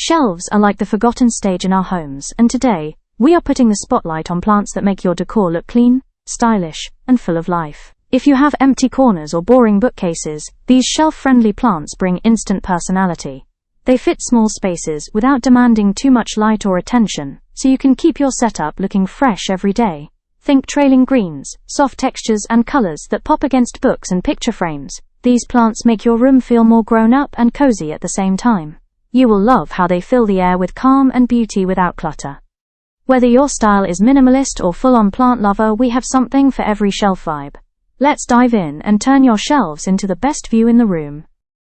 Shelves are like the forgotten stage in our homes, and today, we are putting the spotlight on plants that make your decor look clean, stylish, and full of life. If you have empty corners or boring bookcases, these shelf-friendly plants bring instant personality. They fit small spaces without demanding too much light or attention, so you can keep your setup looking fresh every day. Think trailing greens, soft textures and colors that pop against books and picture frames. These plants make your room feel more grown-up and cozy at the same time. You will love how they fill the air with calm and beauty without clutter. Whether your style is minimalist or full-on plant lover, we have something for every shelf vibe. Let's dive in and turn your shelves into the best view in the room.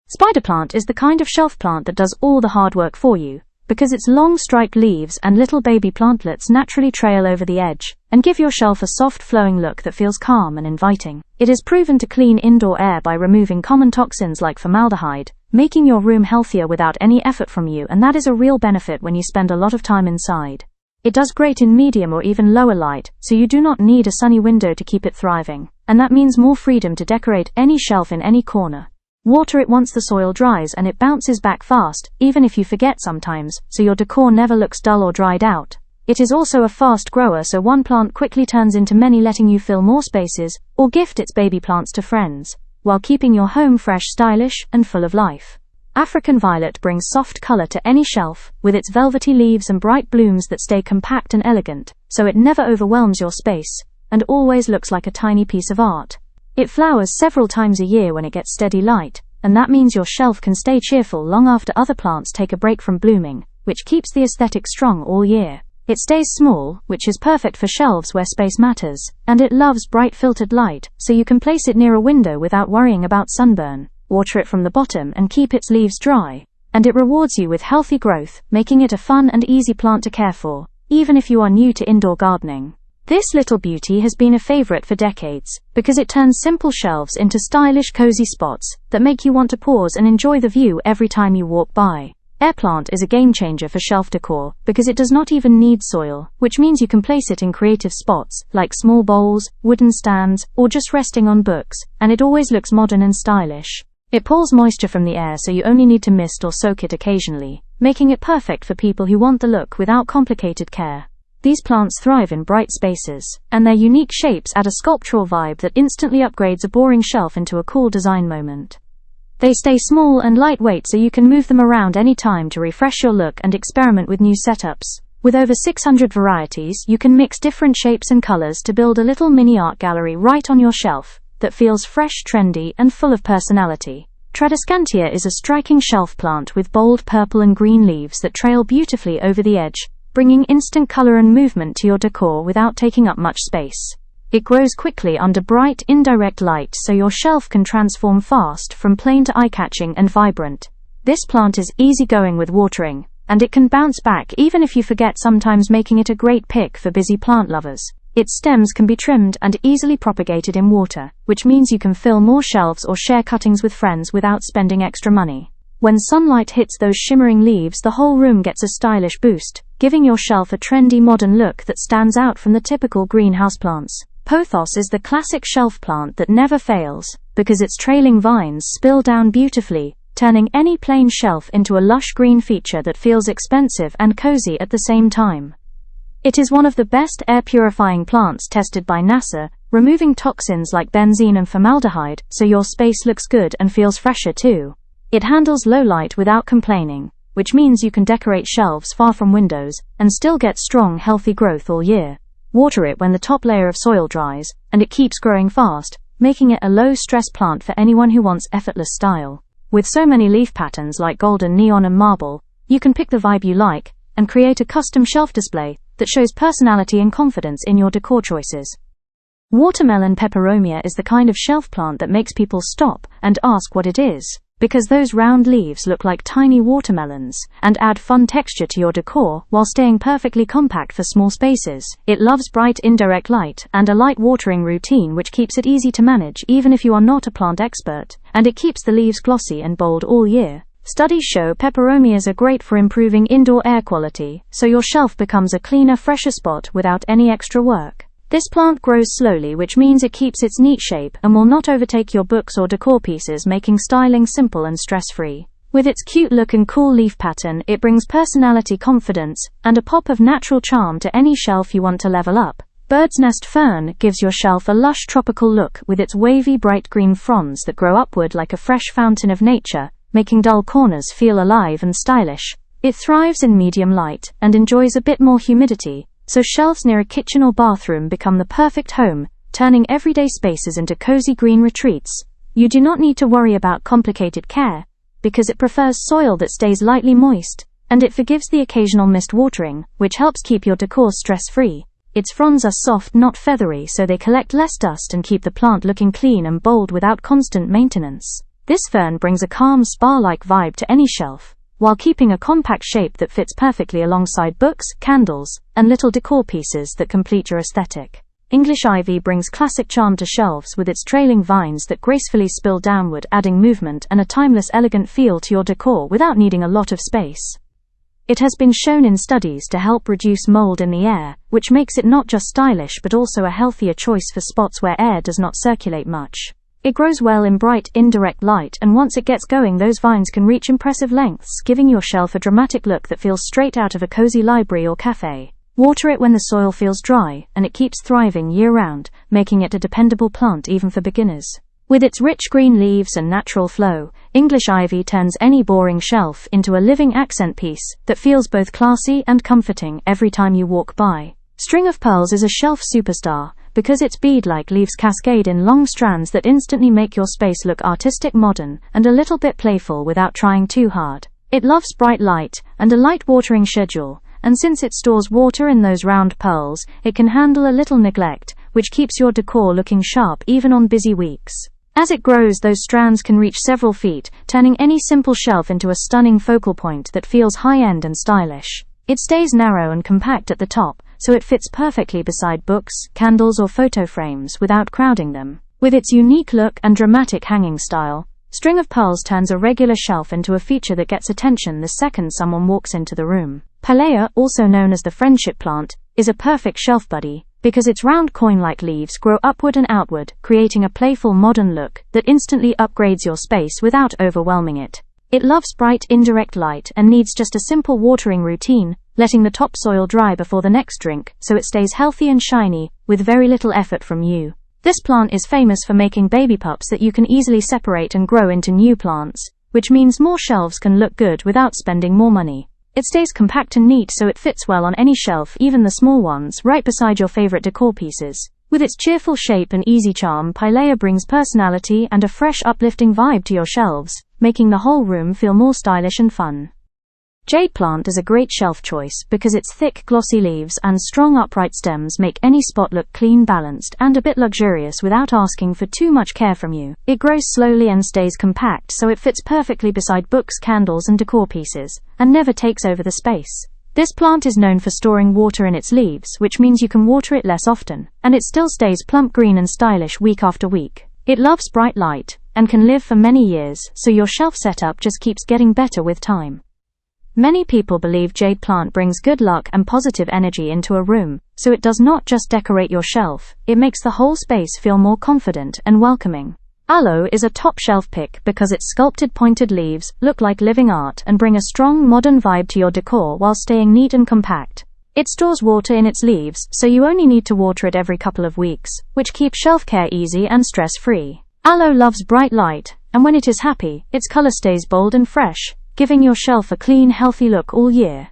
Spider plant is the kind of shelf plant that does all the hard work for you, because its long striped leaves and little baby plantlets naturally trail over the edge and give your shelf a soft flowing look that feels calm and inviting. It is proven to clean indoor air by removing common toxins like formaldehyde, making your room healthier without any effort from you, and that is a real benefit when you spend a lot of time inside. It does great in medium or even lower light, so you do not need a sunny window to keep it thriving, and that means more freedom to decorate any shelf in any corner. Water it once the soil dries and it bounces back fast, even if you forget sometimes, so your decor never looks dull or dried out. It is also a fast grower, so one plant quickly turns into many, letting you fill more spaces or gift its baby plants to friends, while keeping your home fresh, stylish, and full of life. African violet brings soft color to any shelf, with its velvety leaves and bright blooms that stay compact and elegant, so it never overwhelms your space, and always looks like a tiny piece of art. It flowers several times a year when it gets steady light, and that means your shelf can stay cheerful long after other plants take a break from blooming, which keeps the aesthetic strong all year. It stays small, which is perfect for shelves where space matters, and it loves bright filtered light, so you can place it near a window without worrying about sunburn. Water it from the bottom and keep its leaves dry, and it rewards you with healthy growth, making it a fun and easy plant to care for, even if you are new to indoor gardening. This little beauty has been a favorite for decades, because it turns simple shelves into stylish, cozy spots that make you want to pause and enjoy the view every time you walk by. Air plant is a game changer for shelf decor because it does not even need soil, which means you can place it in creative spots like small bowls, wooden stands, or just resting on books, and it always looks modern and stylish. It pulls moisture from the air, so you only need to mist or soak it occasionally, making it perfect for people who want the look without complicated care. These plants thrive in bright spaces, and their unique shapes add a sculptural vibe that instantly upgrades a boring shelf into a cool design moment. They stay small and lightweight, so you can move them around any time to refresh your look and experiment with new setups. With over 600 varieties, you can mix different shapes and colors to build a little mini art gallery right on your shelf that feels fresh, trendy, and full of personality. Tradescantia is a striking shelf plant with bold purple and green leaves that trail beautifully over the edge, bringing instant color and movement to your decor without taking up much space. It grows quickly under bright, indirect light, so your shelf can transform fast from plain to eye-catching and vibrant. This plant is easygoing with watering, and it can bounce back even if you forget, sometimes making it a great pick for busy plant lovers. Its stems can be trimmed and easily propagated in water, which means you can fill more shelves or share cuttings with friends without spending extra money. When sunlight hits those shimmering leaves, the whole room gets a stylish boost, giving your shelf a trendy modern look that stands out from the typical greenhouse plants. Pothos is the classic shelf plant that never fails, because its trailing vines spill down beautifully, turning any plain shelf into a lush green feature that feels expensive and cozy at the same time. It is one of the best air-purifying plants tested by NASA, removing toxins like benzene and formaldehyde, so your space looks good and feels fresher too. It handles low light without complaining, which means you can decorate shelves far from windows and still get strong, healthy growth all year. Water it when the top layer of soil dries, and it keeps growing fast, making it a low-stress plant for anyone who wants effortless style. With so many leaf patterns like golden, neon, and marble, you can pick the vibe you like and create a custom shelf display that shows personality and confidence in your decor choices. Watermelon Peperomia is the kind of shelf plant that makes people stop and ask what it is, because those round leaves look like tiny watermelons and add fun texture to your decor while staying perfectly compact for small spaces. It loves bright indirect light and a light watering routine, which keeps it easy to manage even if you are not a plant expert, and it keeps the leaves glossy and bold all year. Studies show peperomias are great for improving indoor air quality, so your shelf becomes a cleaner, fresher spot without any extra work. This plant grows slowly, which means it keeps its neat shape and will not overtake your books or decor pieces, making styling simple and stress-free. With its cute look and cool leaf pattern, it brings personality, confidence, and a pop of natural charm to any shelf you want to level up. Bird's Nest Fern gives your shelf a lush tropical look with its wavy bright green fronds that grow upward like a fresh fountain of nature, making dull corners feel alive and stylish. It thrives in medium light and enjoys a bit more humidity, so shelves near a kitchen or bathroom become the perfect home, turning everyday spaces into cozy green retreats. You do not need to worry about complicated care, because it prefers soil that stays lightly moist, and it forgives the occasional mist watering, which helps keep your decor stress-free. Its fronds are soft, not feathery, so they collect less dust and keep the plant looking clean and bold without constant maintenance. This fern brings a calm, spa-like vibe to any shelf, while keeping a compact shape that fits perfectly alongside books, candles, and little decor pieces that complete your aesthetic. English ivy brings classic charm to shelves with its trailing vines that gracefully spill downward, adding movement and a timeless, elegant feel to your decor without needing a lot of space. It has been shown in studies to help reduce mold in the air, which makes it not just stylish but also a healthier choice for spots where air does not circulate much. It grows well in bright, indirect light, and once it gets going, those vines can reach impressive lengths, giving your shelf a dramatic look that feels straight out of a cozy library or cafe. Water it when the soil feels dry, and it keeps thriving year-round, making it a dependable plant even for beginners. With its rich green leaves and natural flow, English ivy turns any boring shelf into a living accent piece that feels both classy and comforting every time you walk by. String of pearls is a shelf superstar because its bead-like leaves cascade in long strands that instantly make your space look artistic, modern, and a little bit playful without trying too hard. It loves bright light and a light watering schedule, and since it stores water in those round pearls, it can handle a little neglect, which keeps your decor looking sharp even on busy weeks. As it grows, those strands can reach several feet, turning any simple shelf into a stunning focal point that feels high-end and stylish. It stays narrow and compact at the top, so it fits perfectly beside books, candles, or photo frames without crowding them. With its unique look and dramatic hanging style, String of Pearls turns a regular shelf into a feature that gets attention the second someone walks into the room. Pilea, also known as the friendship plant, is a perfect shelf buddy, because its round coin-like leaves grow upward and outward, creating a playful modern look that instantly upgrades your space without overwhelming it. It loves bright, indirect light and needs just a simple watering routine, letting the topsoil dry before the next drink, so it stays healthy and shiny, with very little effort from you. This plant is famous for making baby pups that you can easily separate and grow into new plants, which means more shelves can look good without spending more money. It stays compact and neat, so it fits well on any shelf, even the small ones, right beside your favorite decor pieces. With its cheerful shape and easy charm, Pilea brings personality and a fresh, uplifting vibe to your shelves, making the whole room feel more stylish and fun. Jade Plant is a great shelf choice because its thick, glossy leaves and strong upright stems make any spot look clean, balanced, and a bit luxurious without asking for too much care from you. It grows slowly and stays compact, so it fits perfectly beside books, candles, and decor pieces, and never takes over the space. This plant is known for storing water in its leaves, which means you can water it less often, and it still stays plump green and stylish week after week. It loves bright light, and can live for many years, so your shelf setup just keeps getting better with time. Many people believe Jade Plant brings good luck and positive energy into a room, so it does not just decorate your shelf, it makes the whole space feel more confident and welcoming. Aloe is a top shelf pick because its sculpted pointed leaves look like living art and bring a strong modern vibe to your decor while staying neat and compact. It stores water in its leaves, so you only need to water it every couple of weeks, which keeps shelf care easy and stress-free. Aloe loves bright light, and when it is happy, its color stays bold and fresh, giving your shelf a clean, healthy look all year.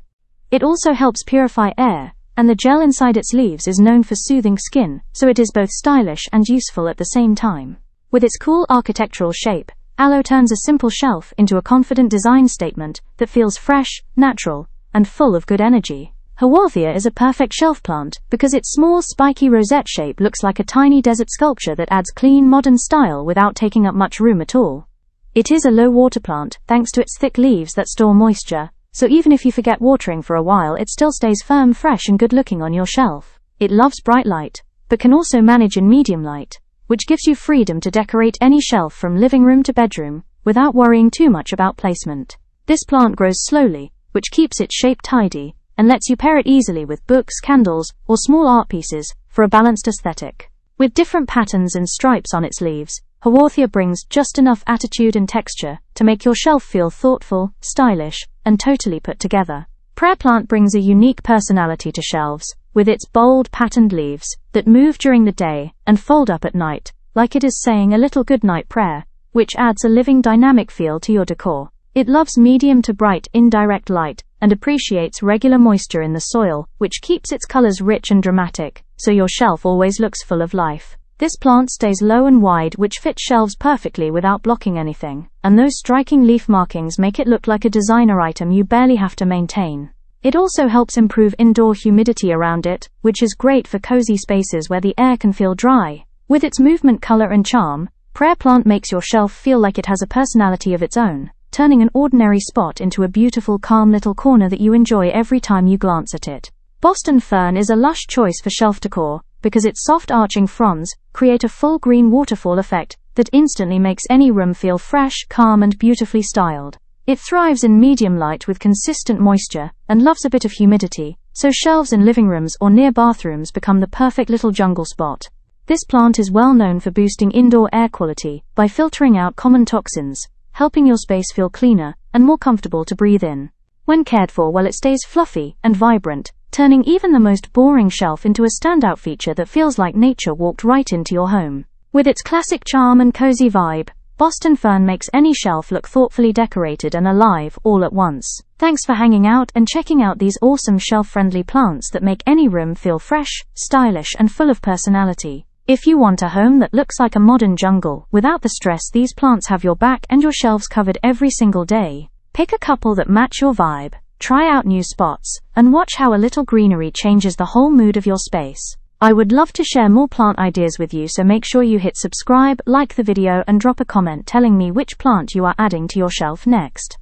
It also helps purify air, and the gel inside its leaves is known for soothing skin, so it is both stylish and useful at the same time. With its cool architectural shape, Aloe turns a simple shelf into a confident design statement that feels fresh, natural, and full of good energy. Haworthia is a perfect shelf plant because its small, spiky rosette shape looks like a tiny desert sculpture that adds clean, modern style without taking up much room at all. It is a low-water plant thanks to its thick leaves that store moisture, so even if you forget watering for a while, it still stays firm, fresh, and good-looking on your shelf. It loves bright light, but can also manage in medium light, which gives you freedom to decorate any shelf from living room to bedroom, without worrying too much about placement. This plant grows slowly, which keeps its shape tidy, and lets you pair it easily with books, candles, or small art pieces, for a balanced aesthetic. With different patterns and stripes on its leaves, Haworthia brings just enough attitude and texture to make your shelf feel thoughtful, stylish, and totally put together. Prayer plant brings a unique personality to shelves, with its bold, patterned leaves that move during the day and fold up at night, like it is saying a little goodnight prayer, which adds a living, dynamic feel to your decor. It loves medium to bright, indirect light, and appreciates regular moisture in the soil, which keeps its colors rich and dramatic, so your shelf always looks full of life. This plant stays low and wide, which fits shelves perfectly without blocking anything, and those striking leaf markings make it look like a designer item you barely have to maintain. It also helps improve indoor humidity around it, which is great for cozy spaces where the air can feel dry. With its movement, color, and charm, prayer plant makes your shelf feel like it has a personality of its own, turning an ordinary spot into a beautiful, calm little corner that you enjoy every time you glance at it. Boston Fern is a lush choice for shelf decor because its soft arching fronds create a full green waterfall effect that instantly makes any room feel fresh, calm, and beautifully styled. It thrives in medium light with consistent moisture and loves a bit of humidity, so shelves in living rooms or near bathrooms become the perfect little jungle spot. This plant is well known for boosting indoor air quality by filtering out common toxins, helping your space feel cleaner and more comfortable to breathe in. When cared for well, it stays fluffy and vibrant, turning even the most boring shelf into a standout feature that feels like nature walked right into your home. With its classic charm and cozy vibe, Boston Fern makes any shelf look thoughtfully decorated and alive all at once. Thanks for hanging out and checking out these awesome shelf-friendly plants that make any room feel fresh, stylish, and full of personality. If you want a home that looks like a modern jungle without the stress, these plants have your back and your shelves covered every single day. Pick a couple that match your vibe, try out new spots, and watch how a little greenery changes the whole mood of your space. I would love to share more plant ideas with you, so make sure you hit subscribe, like the video, and drop a comment telling me which plant you are adding to your shelf next.